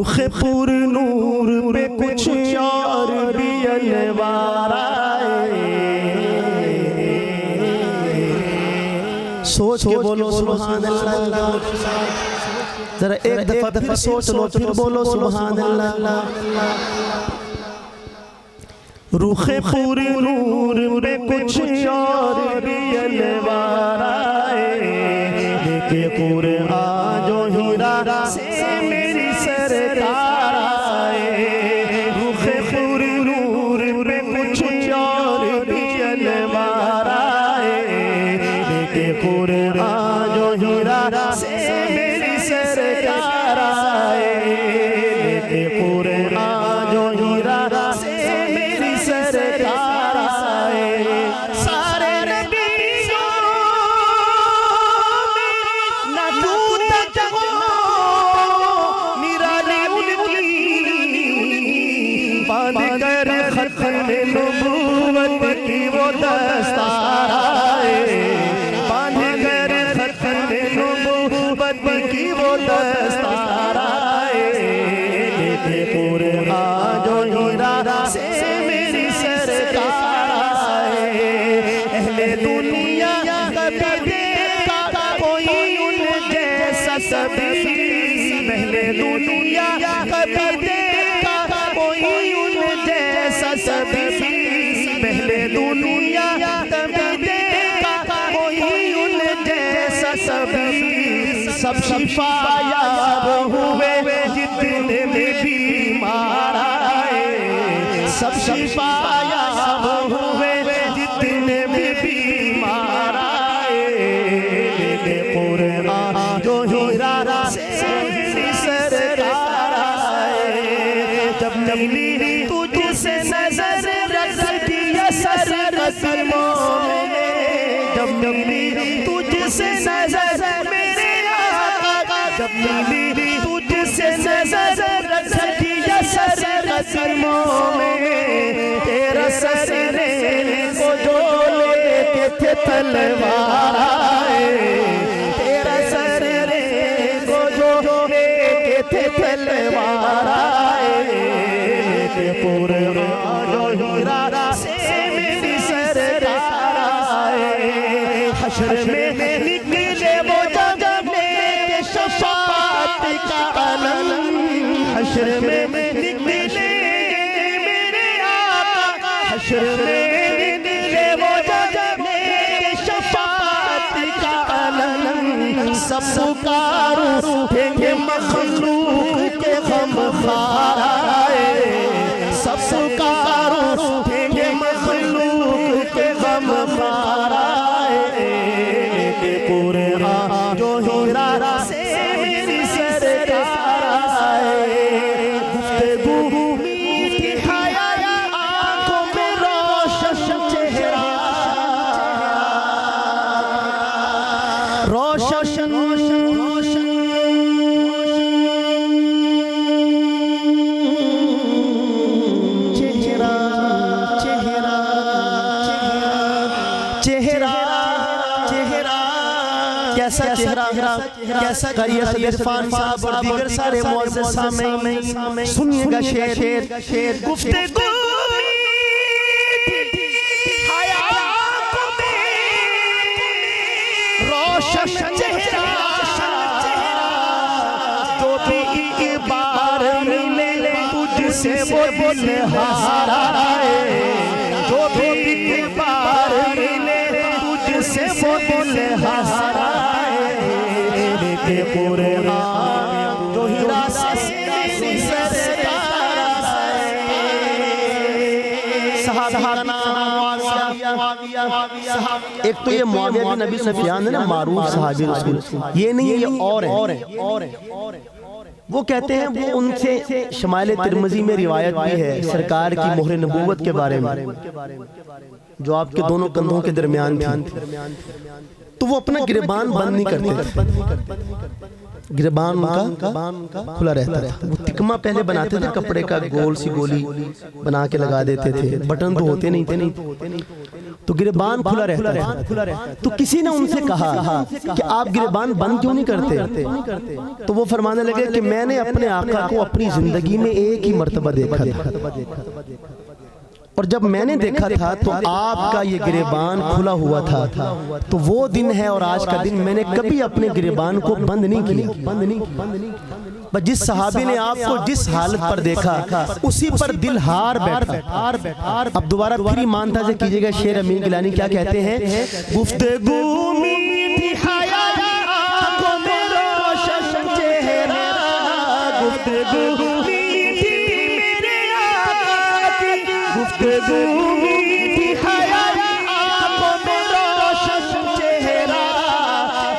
रुखे पूर नूर पे कुछ और भी अनवार आए। सोच के बोलो सुभान अल्लाह। जरा एक दफा फिर सोच लो, फिर बोलो सुभान अल्लाह। रुखे पूर नूर पे कुछ और भी अनवार आए। देखे कुरान जो हीरा से मेरी सरकार आए। रुखे पूर नूर पे कुछ और भी अनवार आए। देखे कुरान जो हीरा से मेरी सरकार आए। देखे कुरान जो हीरा से मेरी सरकार आए। सारे नबियों में न टूट हो निराली उनकी। बांध कर खत्म नबूवत की वो दस्तार आए। बांध कर खत्म नबूवत की वो दस्तार आए। देखे कुरान जो हीरा से मेरी सरकार आए। अहले दुनिया कभी देखा कोई उन जैसा सभी। अहले दुनिया कभी देखा कोई उन जैसा सभी। पहले दुनिया कभी देखा कोई उन जैसा सभी। सब शिफा याब हुए जितने भी बीमार आए। सब शिफा याब हुए जितने भी बीमार आए। कुरान जो हीरा से मेरी सरकार आए। जब मिली तुझसे नजर रखती असर कदमों में। जब मिली तुझसे नजर मेरे आका। जब मिली तुझसे नजर रखती असर कदमों में। तेरा सर लेने को जो लेके थे तलवार आए। तेरा सर लेने को जो लेके थे तलवार आए। कुरान जो हीरा से मेरी सरकार आए। हश्र में निकले वो जब लेके शफाअत का अलम। हश्र में निकले मेरे आका। हश्र में निकले वो जब लेके शफाअत का अलम। सब पुकारो उठेंगे मखलूक के गमखार आए। सब पुकारो उठेंगे मखलूक के गमखार आए। कुरान जो हीरा से मेरी सरकार आए। गुफ्तगू मीठी हया आंखों में रोशन चेहरा। रोशन कैसा चेहरा, कैसा करिए इरफान साहब और दीगर सारे मुअज़्ज़िज़ सामईन सुनिएगा शेर। गुफ्तगू हया आंखों में रोशन चेहरा। जो भी एक बार मिले तुझसे वो दिल हारा है। जो भी एक बार मिले तुझसे वो दिल हारा है। कुरान जो हीरा से मेरी सरकार आए। सहाबा का नाम एक तो ये मुआविया बिन अबी सुफियान है ना, मारूफ सहाबी रसूल। ये नहीं है, ये और है। वो कहते हैं, वो उनसे शमाइल तिरमिज़ी में रिवायत भी है सरकार की मोहर नबूवत के बारे में, जो आपके दोनों कंधों के दरमियान थी। तो वो अपना गिरबान बंद नहीं करते थे। गिरबान उनका खुला रहता था। वो तिकमा पहले बनाते थे कपड़े का, गोल सी गोली बना के लगा देते थे। बटन तो होते नहीं थे। तो गिरबान खुला रहता है। तो किसी ने उनसे कहा कि आप गिरबान बंद क्यों नहीं करते? तो वो फरमाने लगे कि मैंने अपने आका को अपनी जिंदगी में एक ही मर्तबा देखा था, और जब मैंने देखा था तो आपका ये गिरेबान खुला हुआ था। तो वो दिन है और आज का दिन, मैंने कभी अपने गिरेबान को बंद नहीं किया। बस जिस सहाबी ने आपको जिस हालत पर देखा उसी पर दिल हार बैठा। अब दोबारा फिर ईमानता से कीजिएगा, शेर अमीन गिलानी क्या कहते हैं? गुफ्तगू मीठी हया आंखों में रोशन चेहरा, गुफ्तगू मीठी मेरे आका की, गुफ्तगू मीठी हया आंखों में रोशन चेहरा,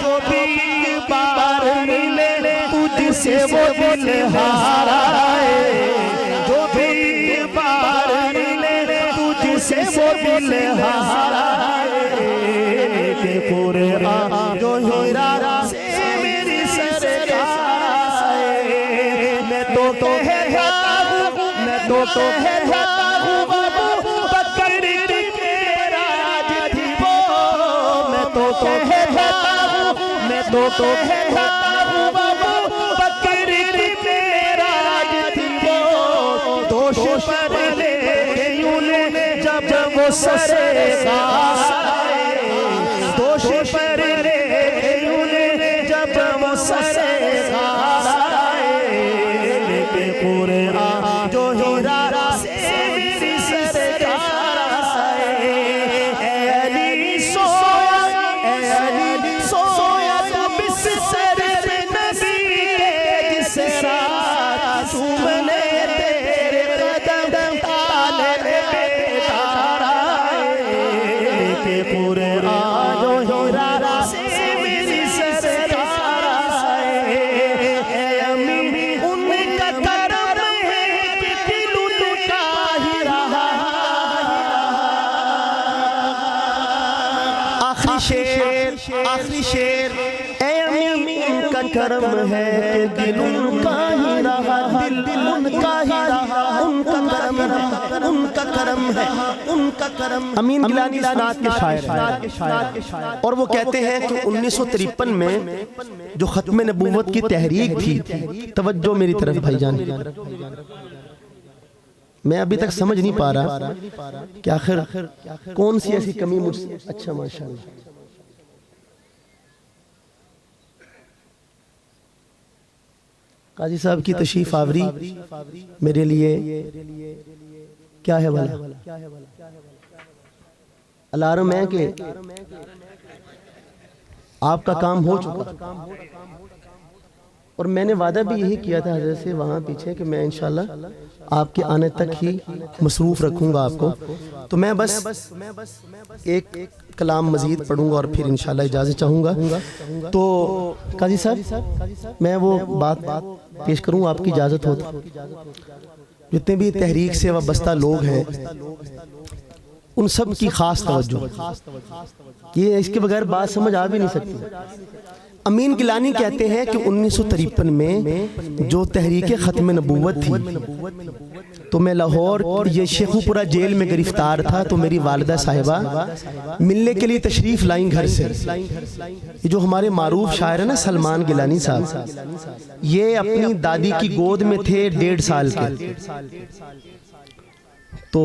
जो भी एक बार मिले तुझसे वो दिल हाराए, जो भी एक बार मिले तुझसे वो दिल हाराए, के पूरे आ जो हीरा से मेरी सरकार आए। मैं तो कहता हूँ, मैं तो कहता हूँ बाबू बकरी के राज थी वो, मैं तो कहता हूँ, मैं तो कहता हूँ बाबू बकरी के राज थी वो, दोष पर ले यूं ले जब वो सरेगार आए, दोष पर ले यूं ले जब वो सरेगार आए, लेके पूरे आ जो हीरा से मेरी सरकार आए। ऐ अली सोया, ऐ अली सोया तो बिस्तर पे नबी के जिस रात चूमने तेरे कदम ताले बेदार आए, लेके पूरे आ जो हीरा से मेरी सरकार आए। ऐ अम्मी उनका करम है कि दिल उनका ही रहा। आखिरी शेर, आखिरी शेर, ऐ अम्मी उनका करम है कि दिल उनका ही रहा, दिल उनका ही रहा, उनका करम है, उनका करम है, उनका करम। अमीन गिलानी नात के शायर हैं और वो कहते हैं कि 1953 में जो खत्म नबूवत की तहरीक थी, तवज्जो मेरी तरफ भाईजान, मैं अभी तक समझ नहीं पा रहा कि आखिर कौन सी ऐसी कमी मुझसे। अच्छा माशाल्लाह, काजी साहब की तशरीफ आवरी मेरे लिए क्या है भला? अलार्म है कि आपका काम हो चुका, और मैंने वादा भी यही किया था हज़रत से वहाँ पीछे कि मैं इंशाल्लाह आपके आने तक ही मसरूफ़ रखूँगा आपको। तो मैं बस एक कलाम मज़ीद पढ़ूँगा और फिर इंशाल्लाह इजाज़त चाहूँगा। तो काजी साहब, मैं वो बात पेश करूँ, आपकी इजाज़त हो तो। जितने भी तहरीक से वाबस्ता लोग हैं उन सब की खास तवज्जो, ये इसके बगैर बात समझ आ भी नहीं सकती। अमीन गिलानी कहते हैं कि 1953 में जो तहरीक ख़त्म नबूवत थी, तो मैं लाहौर ये शेखुपुरा जेल में गिरफ्तार था। तो मेरी वालिदा साहिबा मिलने के लिए तशरीफ़ लाइन घर से। ये जो हमारे मारूफ शायर है ना सलमान गिलानी साहब, ये अपनी दादी की गोद में थे 1.5 साल के। तो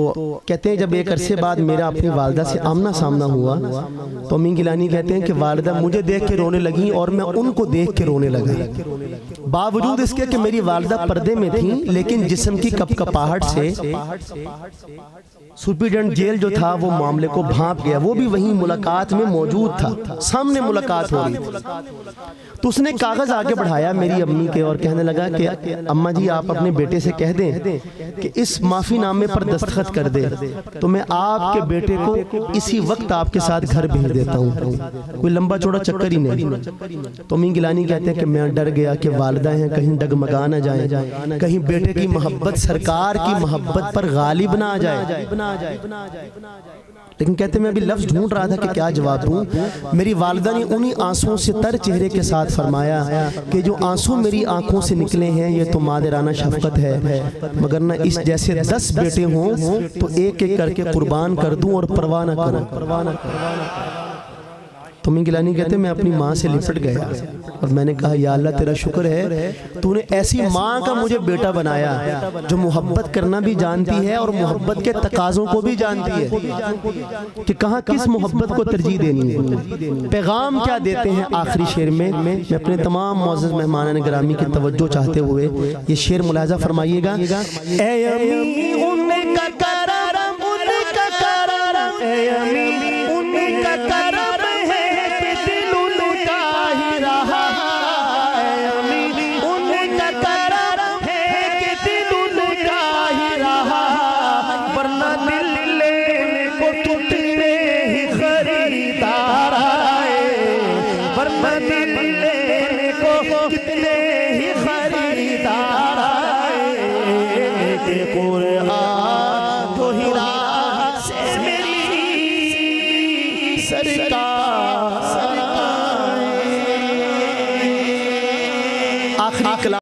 कहते हैं जब एक अरसे बाद मेरा अपनी वालिदा से आमना सामना हुआ, तो अमीन गिलानी कहते हैं कि वालिदा मुझे देख के रोने लगी और मैं उनको देख के रोने लगा। बावजूद इसके कि मेरी वालिदा पर्दे में थी, लेकिन जिस्म की कपकपाहट से सुप्रीडेंट जेल जो था वो मामले को भांप गया। वो भी वहीं मुलाकात में मौजूद था, सामने मुलाकात हो रही थी। तो उसने कागज़ आगे बढ़ाया मेरी अम्मी के और कहने लगा कि अम्मा जी आप अपने बेटे से कह दें कि इस माफ़ीनामे पर दस्तखत कर दे, तो मैं आपके बेटे को इसी वक्त आपके साथ घर भेज देता हूँ। कोई लंबा चौड़ा चक्कर ही नहीं। तो अमीन गिलानी कहते हैं कि मैं डर गया कि वालिदा हैं कहीं डगमगा ना जाए, कहीं बेटे की मोहब्बत सरकार की मोहब्बत पर गालिब ना आ जाए। लेकिन कहते मैं अभी लफ्ज़ ढूंढ रहा था कि क्या जवाब दूं। मेरी वालिदा ने उन्हीं आंसुओं से तर चेहरे के साथ फरमाया कि जो आंसू मेरी आंखों से निकले हैं ये तो मादराना शफकत है, मगर ना इस जैसे 10 बेटे हों तो एक एक करके कुर्बान कर दूं और परवाह न करूं। तुम्हें गिलानी कहते मैं अपनी माँ से लिपट गया और मैंने कहा या अल्लाह तेरा शुक्र है तूने ऐसी माँ का मुझे बेटा बनाया जो मोहब्बत करना भी जानती है और मोहब्बत के तकाज़ों को भी जानती है कि कहाँ किस मोहब्बत को तरजीह देनी है। पैगाम क्या देते हैं आखिरी शेर में। मैं अपने तमाम मुअज़्ज़ज़ मेहमान गिरामी की तवज्जो चाहते हुए ये शेर मुलाहिज़ा फरमाइएगा। कितने ही खरीदार आए, कुरान